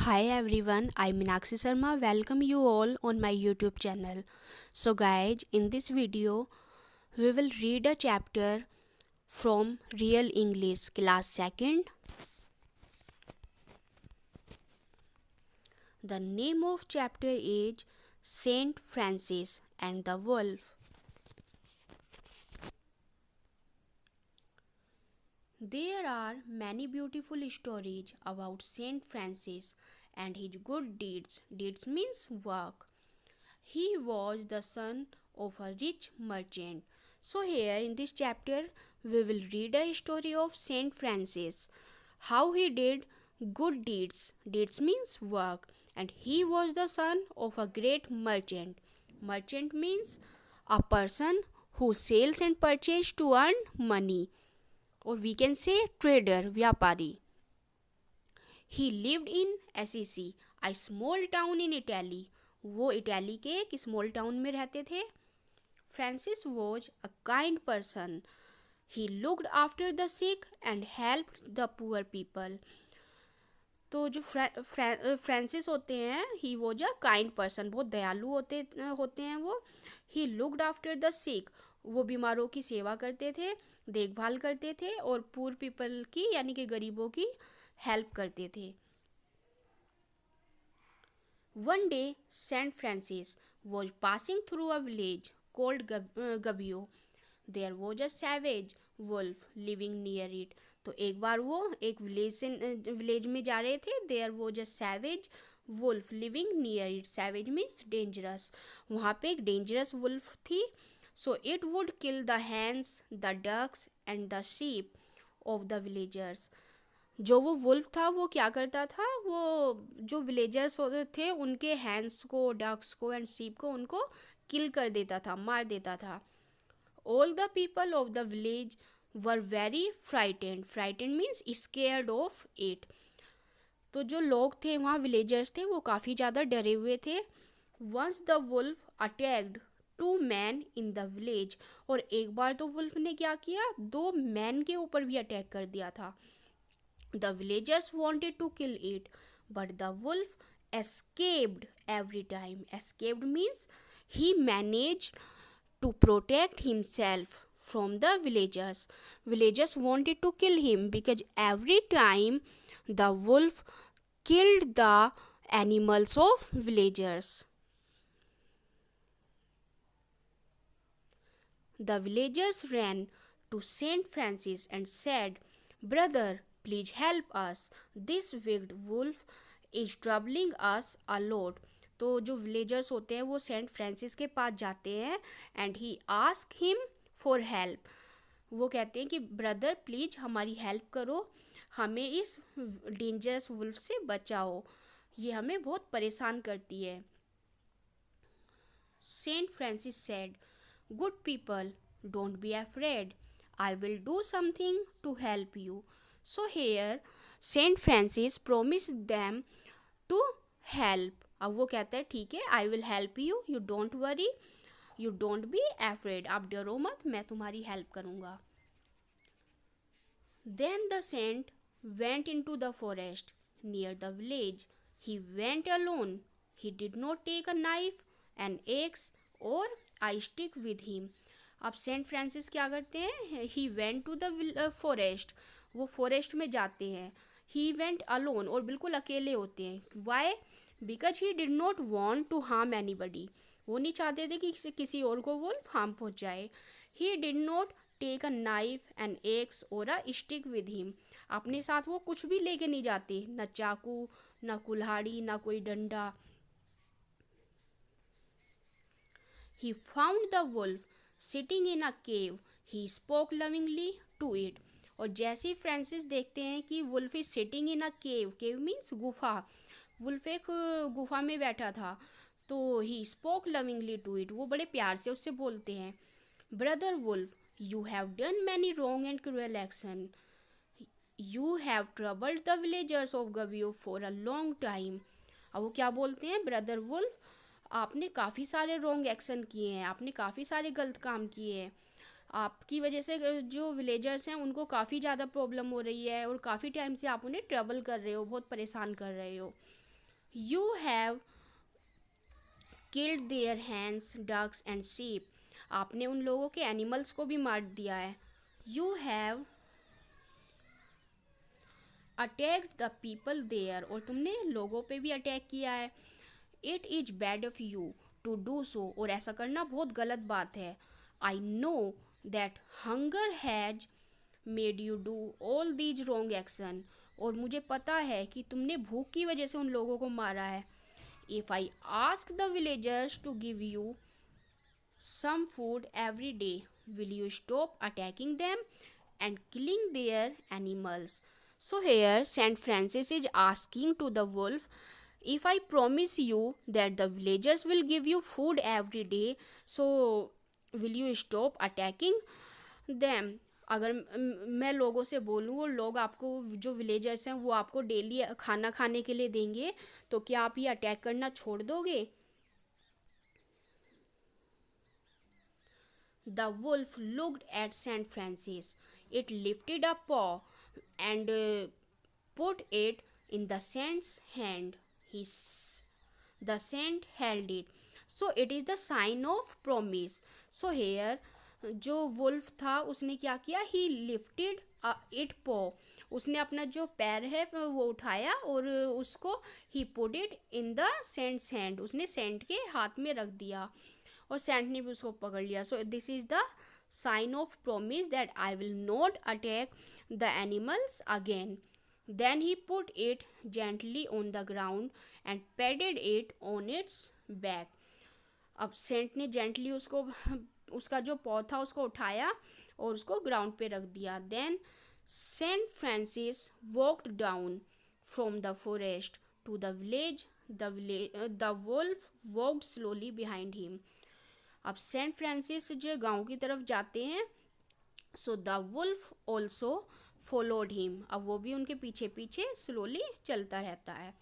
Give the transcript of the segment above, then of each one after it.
Hi everyone, I'm Meenakshi Sharma. Welcome you all on my YouTube channel. So guys, in this video, we will read a chapter from Real English class 2nd. The name of chapter is Saint Francis and the Wolf. There are many beautiful stories about Saint Francis and his good deeds. Deeds means work. He was the son of a rich merchant. So, here in this chapter, we will read a story of Saint Francis, how he did good deeds. Deeds means work, and he was the son of a great merchant. Merchant means a person who sells and purchases to earn money, or we can say trader, vyapari. He lived in ACC a small town in Italy. वो Italy के एक small town में रहते थे. Francis was a kind person. He looked after the sick and helped the poor people. तो जो Francis होते हैं, he was a kind person, बहुत दयालु होते हैं वो. ही लुक्ड आफ्टर द सिक, वो बीमारों की सेवा करते थे, देखभाल करते थे, और पुअर पीपल की यानी कि गरीबों की हेल्प करते थे. One day, Saint Francis was passing through a village called Gubbio. There was a savage wolf living near it. तो एक बार वो एक विलेज में जा रहे थे. There was a savage wolf living near it. Savage means dangerous. वहाँ पे एक डेंजरस वुल्फ थी. So it would kill the hens, the ducks and the sheep of the villagers. जो वो वुल्फ था वो क्या करता था, वो जो विलेजर्स होते थे उनके हैंड्स को, डक्स को एंड सीप को उनको किल कर देता था, मार देता था. All the people of the village were very frightened. Frightened means scared of it. तो जो लोग थे वहाँ, विलेजर्स थे, वो काफ़ी ज़्यादा डरे हुए थे. Once the wolf attacked two man in the village. और एक बार तो वुल्फ ने क्या किया, दो मैन के ऊपर भी अटैक कर दिया था. The villagers wanted to kill it, but the wolf escaped every time. Escaped means he managed to protect himself from the villagers. Villagers wanted to kill him because every time the wolf killed the animals of villagers. The villagers ran to Saint Francis and said, "Brother, please help us. This wicked wolf is troubling us a lot." तो जो villagers होते हैं वो Saint Francis के पास जाते हैं and he ask him for help. वो कहते हैं कि ब्रदर प्लीज़ हमारी हेल्प करो, हमें इस डेंजरस वुल्फ से बचाओ, ये हमें बहुत परेशान करती है. Saint Francis said, "Good people, don't be afraid. I will do something to help you." So here, Saint Francis promised them to help. अब वो कहता है ठीक है, I will help you. You don't worry. You don't be afraid. आप डरो मत, मैं तुम्हारी हेल्प करूँगा. Then the saint went into the forest near the village. He went alone. He did not take a knife, an axe, or a stick with him. अब Saint Francis क्या करते हैं, he went to the forest. वो forest में जाते हैं. He went alone, और बिल्कुल अकेले होते हैं. Why? Because he did not want to harm anybody. वो नहीं चाहते थे कि किसी और को वो हार्म पहुँचाए. He did not take a knife, an axe और अ स्टिक विद हिम. अपने साथ वो कुछ भी लेके नहीं जाते, न चाकू, न कुल्हाड़ी, न कोई डंडा. He found the wolf sitting in a cave. He spoke lovingly to it. और जैसे ही फ्रांसिस देखते हैं कि wolf is sitting in a cave. Cave means गुफा. वुल्फ एक गुफा में बैठा था. तो he spoke lovingly to it. वो बड़े प्यार से उससे बोलते हैं, brother wolf, you have done many wrong and cruel action. You have troubled the villagers of Gubbio for a long time. अब वो क्या बोलते हैं, ब्रदर वुल्फ, आपने काफ़ी सारे रॉन्ग एक्शन किए हैं, आपने काफ़ी सारे गलत काम किए हैं. आपकी वजह से जो विलेजर्स हैं उनको काफ़ी ज़्यादा प्रॉब्लम हो रही है, और काफ़ी टाइम से आप उन्हें ट्रबल कर रहे हो, बहुत परेशान कर रहे हो. You have killed their hens, ducks and sheep. आपने उन लोगों के एनिमल्स को भी मार दिया है. You have attacked the people there. और तुमने लोगों पे भी अटैक किया है. It is bad of you to do so. और ऐसा करना बहुत गलत बात है. I know that hunger has made you do all these wrong action. और मुझे पता है कि तुमने भूख की वजह से उन लोगों को मारा है. If I ask the villagers to give you some food every day, will you stop attacking them and killing their animals? So here Saint Francis is asking to the wolf, if I promise you that the villagers will give you food every day, so will you stop attacking them? अगर मैं लोगों से बोलूँ और लोग आपको, जो villagers हैं वो आपको डेली खाना खाने के लिए देंगे, तो क्या आप ये अटैक करना छोड़ दोगे? The wolf looked at Saint Francis. It lifted a paw and put it in the saint's hand. The saint held it. So it is the sign of promise. So here जो wolf था उसने क्या किया? ही lifted it पॉ. उसने अपना जो पैर है वो उठाया और उसको ही put it in the saint's hand. उसने सेंट के हाथ में रख दिया और सेंट ने भी उसको पकड़ लिया. So this is the sign of promise that I will not attack the animals again. Then he put it gently on the ground and patted it on its back. अब सेंट ने gently उसको उसका जो पौ था उसको उठाया और उसको ग्राउंड पे रख दिया. Then Saint Francis walked down from the forest to the village. The wolf walked slowly behind him. अब सेंट फ्रांसिस जो गांव की तरफ जाते हैं, so the wolf also followed him. अब वो भी उनके पीछे पीछे स्लोली चलता रहता है.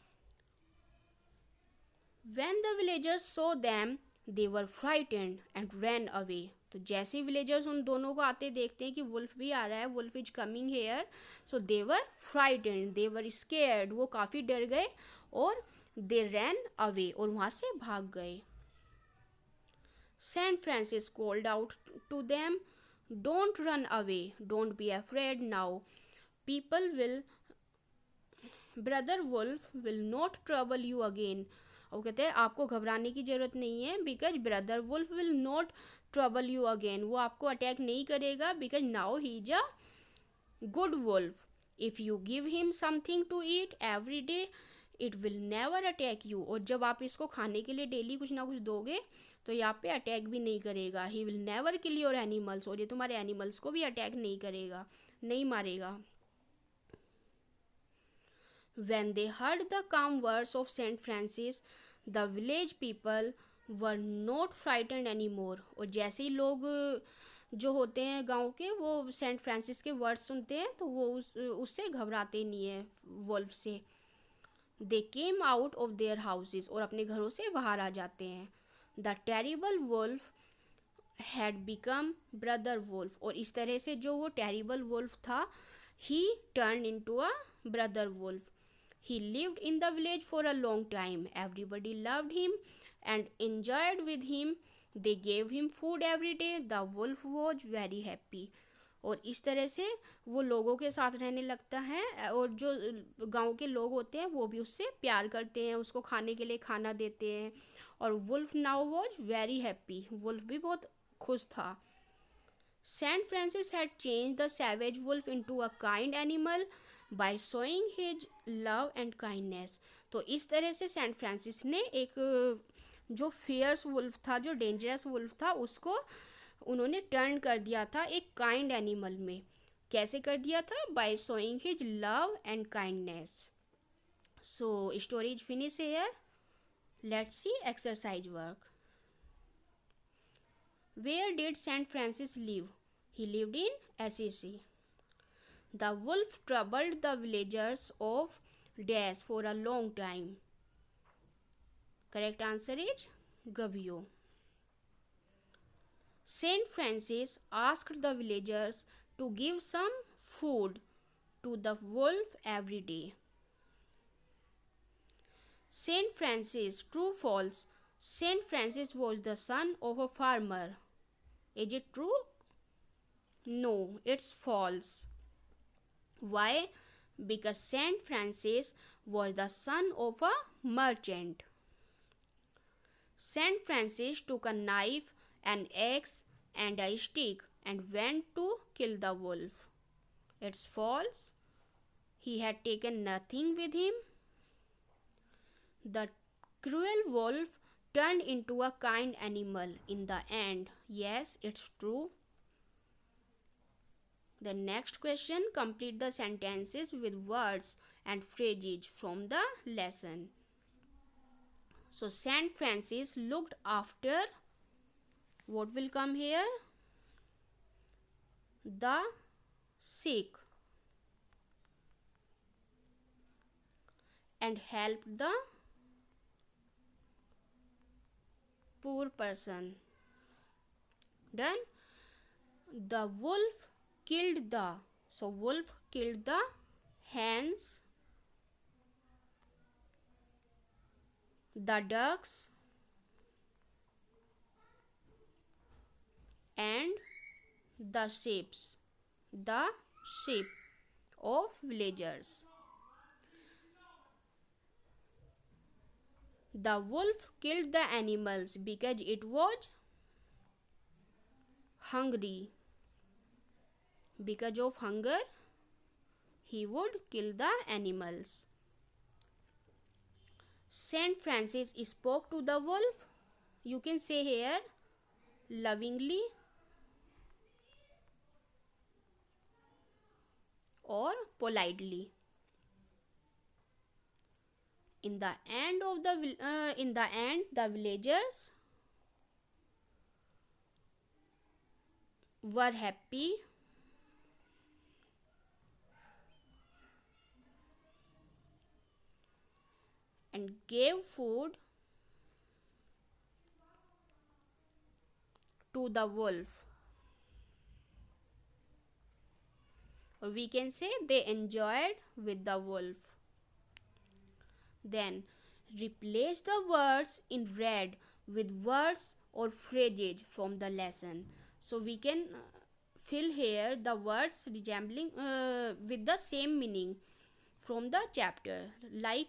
When the villagers saw them, they were frightened and ran away. तो जैसे विलेजर्स उन दोनों को आते देखते हैं कि वुल्फ भी आ रहा है, wolf is coming here, so they were frightened, they were scared. वो काफ़ी डर गए और दे रैन अवे, और वहाँ से भाग गए. Saint Francis called out to them, don't run away, don't be afraid now. People will, brother wolf will not trouble you again. वो कहते हैं आपको घबराने की ज़रूरत नहीं है, because brother wolf will not trouble you again. वो आपको अटैक नहीं करेगा, because now he is a good wolf. If you give him something to eat every day, it will never attack you. और जब आप इसको खाने के लिए डेली कुछ ना कुछ दोगे तो यहाँ पे अटैक भी नहीं करेगा. He will never kill your animals. और ये तुम्हारे एनिमल्स को भी अटैक नहीं करेगा, नहीं मारेगा. When they heard the calm words of Saint Francis, the village people were not frightened anymore. और जैसे ही लोग जो होते हैं गांव के, वो सेंट फ्रांसिस के वर्ड्स सुनते हैं तो वो उससे घबराते नहीं है, वुल्फ से. They came out of their houses. और अपने घरों से बाहर आ जाते हैं. The terrible wolf had become brother wolf. और इस तरह से जो वो टेरिबल वुल्फ था, he turn into a brother wolf. He lived in the village for a long time. Everybody loved him and enjoyed with him. They gave him food every day. The wolf was very happy. और इस तरह से वो लोगों के साथ रहने लगता है, और जो गांव के लोग होते हैं वो भी उससे प्यार करते हैं, उसको खाने के लिए खाना देते हैं. और wolf now was very happy. Wolf भी बहुत खुश था. Saint Francis had change the savage wolf into a kind animal by showing his love and kindness. तो इस तरह से सेंट फ्रांसिस ने एक जो फियर्स वुल्फ था, जो डेंजरस वुल्फ था, उसको उन्होंने टर्न कर दिया था एक काइंड एनिमल में. कैसे कर दिया था? By showing his love and kindness. So story is finish here. Let's see exercise work. Where did saint Francis live? He lived in Assisi. The wolf troubled the villagers of dash for a long time. Correct answer is Gabio. Saint Francis asked the villagers to give some food to the wolf every day. Saint Francis, true false? Saint Francis was the son of a farmer. Is it true? No, it's false. Why? Because Saint Francis was the son of a merchant. Saint Francis took a knife, an axe, and a stick and went to kill the wolf. It's false. He had taken nothing with him. The cruel wolf turned into a kind animal in the end. Yes, it's true. The next question, complete the sentences with words and phrases from the lesson. So, Saint Francis looked after, what will come here? The sick and helped the poor person. Done. The wolf killed the, so wolf killed the hens, the ducks, and the sheep of villagers. The wolf killed the animals because it was hungry. Because of hunger, he would kill the animals. Saint Francis spoke to the wolf. You can say here lovingly or politely. In the end, the villagers were happy and gave food to the wolf. Or we can say they enjoyed with the wolf. Then replace the words in red with words or phrases from the lesson. So we can fill here the words resembling with the same meaning from the chapter. Like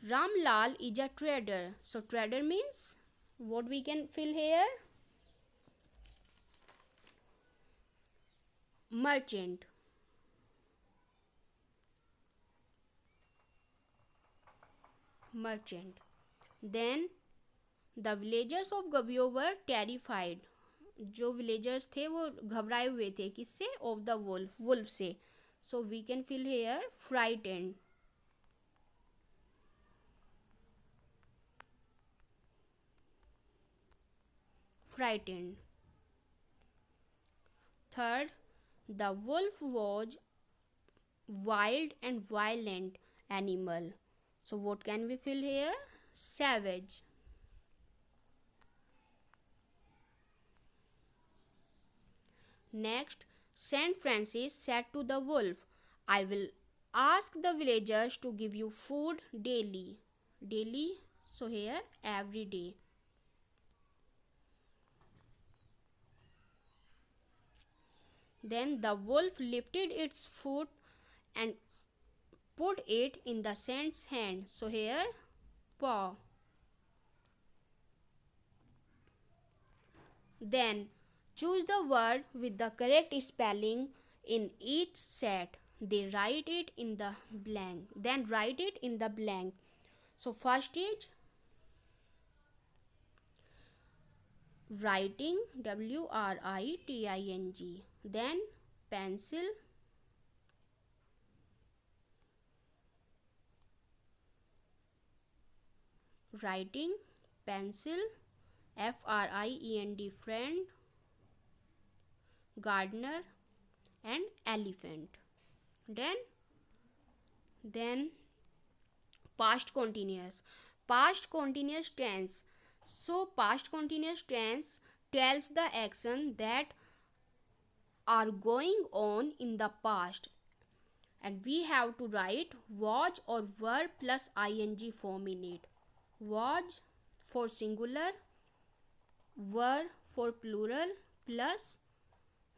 Ram Lal is a trader. So trader means what we can fill here? Merchant. Then the villagers of Gabio were terrified. जो villagers थे वो घबराए हुए थे किससे? Of the wolf से. So we can fill here frightened. Third, the wolf was wild and violent animal. So what can we fill here? Savage. Next, Saint Francis said to the wolf, I will ask the villagers to give you food daily. Daily, so here every day. Then the wolf lifted its foot and put it in the saint's hand. So here paw. Then choose the word with the correct spelling in each set. They write it in the blank. Then write it in the blank. So first is writing, WRITING. Then pencil. Writing, pencil, FRIEND, friend, gardener, and elephant. Then past continuous tense. So past continuous tense tells the action that are going on in the past, and we have to write was or were plus ing form in it. was for singular, were for plural plus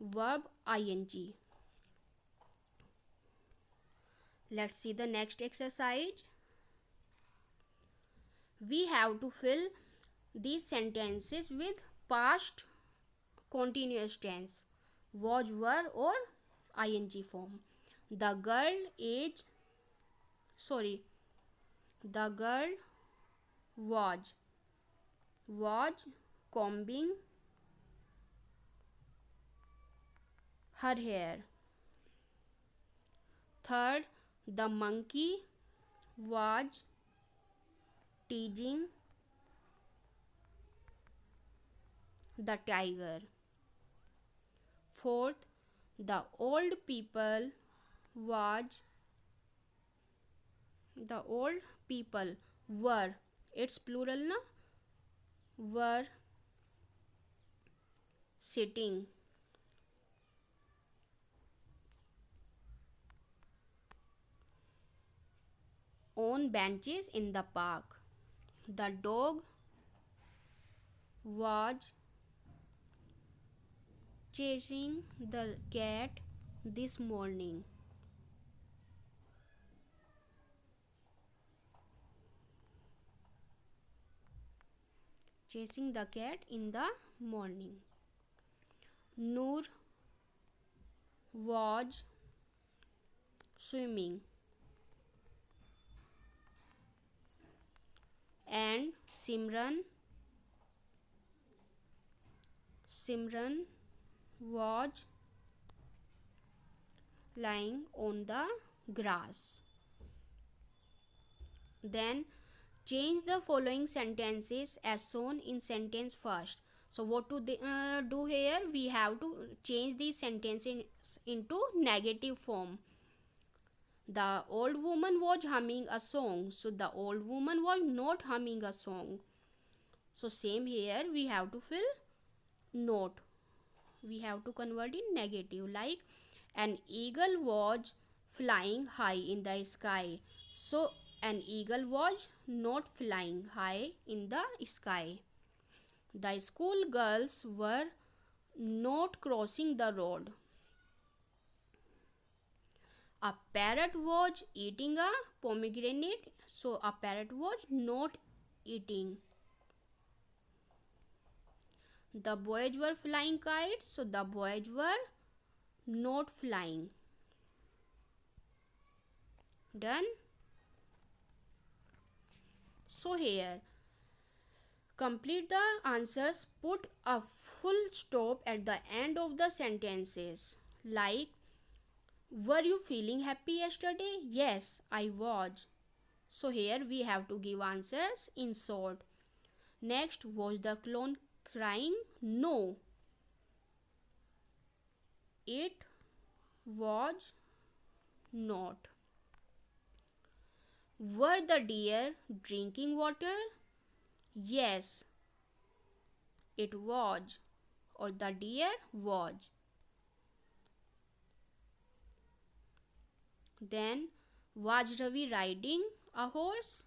verb ing. Let's see the next exercise. We have to fill these sentences with past continuous tense, was, were or ing form. The girl is sorry the girl was combing her hair. Third, the monkey was teasing the tiger. Fourth, the old people was the old people were, it's plural na, were sitting on benches in the park. The dog was chasing the cat this morning. Chasing the cat in the morning. Noor was swimming and Simran was lying on the grass. Then change the following sentences as shown in sentence first. So what to do here? We have to change these sentences into negative form. The old woman was humming a song. So the old woman was not humming a song. So same here, we have to fill not. We have to convert in negative, like an eagle was flying high in the sky. So an eagle was not flying high in the sky. The school girls were not crossing the road. A parrot was eating a pomegranate. So a parrot was not eating. The boys were flying kites. So the boys were not flying. Done. So here, complete the answers, put a full stop at the end of the sentences, like, were you feeling happy yesterday? Yes, I was. So here we have to give answers in short. Next, was the clown crying? No, it was not. Were the deer drinking water? Yes, it was, or the deer was. Then, was Ravi riding a horse?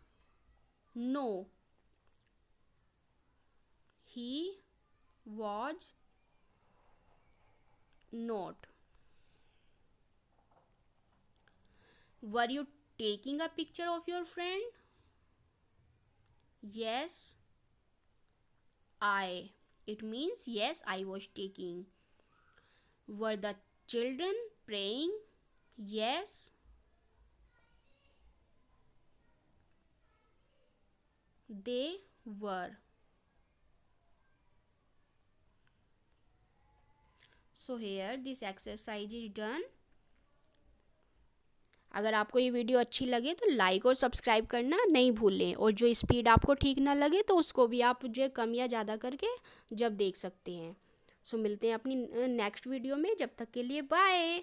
No, he was not. Were you taking a picture of your friend? Yes, I. It means yes, I was taking. Were the children praying? Yes, they were. So here this exercise is done. अगर आपको ये video अच्छी लगे तो like और subscribe करना नहीं भूलें, और जो स्पीड आपको ठीक ना लगे तो उसको भी आप जो कम या ज़्यादा करके जब देख सकते हैं। सो मिलते हैं अपनी नेक्स्ट वीडियो में, जब तक के लिए बाय।